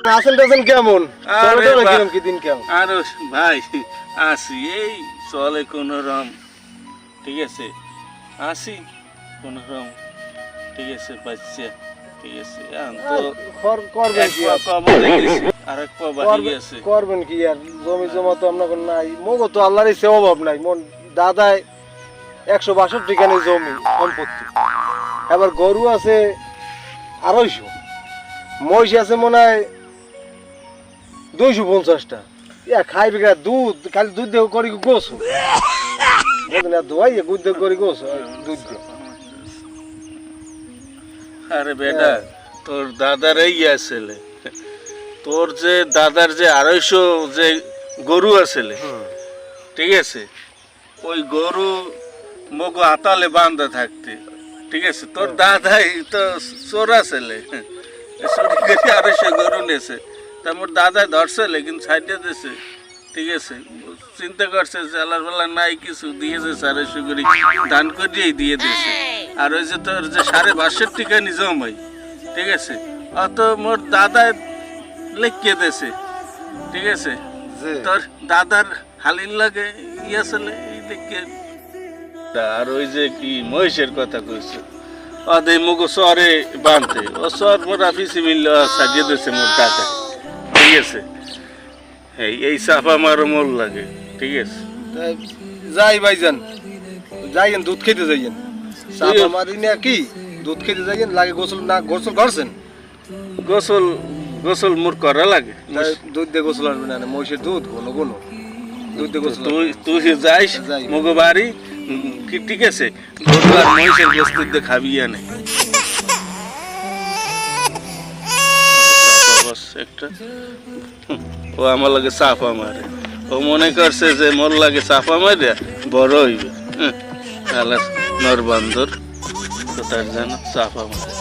আছেন টাছেন কেমন? চলাটা কিরম কি দিন কেমন? আর ভাই আসি এই চলে কোন রকম, ঠিক আছে আসি কোন রকম, ঠিক আছে বাচ্চা, ঠিক আছে করবেন কি আর? আরেক পা বাহি গেছে। করবেন কি আর? জমি জমা তো আপনার নাই, মগো তো আল্লাহর ইচ্ছে অভাব নাই। মন দাদায় 162 খানি জমি সম্পত্তি, এবার গরু আছে 250, মহিষ আছে মনে হয় 250টা। ইয়া খাইবে গা দুধ, খালি দুধ দেহ করি গোস দোয়াই দুধ দেহ করি গোস দুধ দেহ। আরে বেটা তোর দাদার এই আসলে, তোর যে দাদার যে 250 যে গরু আসলে, ঠিক আছে ওই গরু মগো আতালে বান্ধা থাকতে, ঠিক আছে তোর দাদাই তো চোর আসলে, চুরি করে 250 গরু নেছে, তা মোর দাদাই ধরছে কিন্তু ছাইটে দিছে, ঠিক আছে চিন্তা করছে জ্বালার বেলা নাই কিছু দিয়েছে 250 করে দান করিয়েই দিয়ে দিয়েছে। আর ওই যে তোর যে 5.5 টাকা জমাই, ঠিক আছে অত মোর দাদায় লেখিয়ে দিয়েছে, ঠিক আছে তোর দাদার হালির লাগে আসলে এই লেখিয়ে। আর ওই যে কি মহিষের কথা কইছে অদে মুগো সরে বানতে ও সর মোর অফিসে মিলল সাজিয়ে দিয়েছে মোর দাদা, ঠিক আছে এই চাপা মারো মোর লাগে, ঠিক আছে যাই ভাইজান যাইয়েন দুধ খেতে যাইয়েন, চাপা মারি না কি দুধ খেতে যাইয়েন লাগে। গোসল না গোসল করছেন? গোসল গোসল মোর করা লাগে, দুধ দিয়ে গোসল আসবে না, মহিষের দুধ কোনো কোনো দুধ দিয়ে গোসল। তুই যাইস মগো বাড়ি, ঠিক আছে গরু আর মহিষের গোস্ত দিয়ে খাবি না একটা। ও আমার লাগে চাপা মারে, ও মনে করছে যে মোর লাগে চাপা মারে বড় হইবে, নরবান্দর তো তার জন্য চাপা মারে।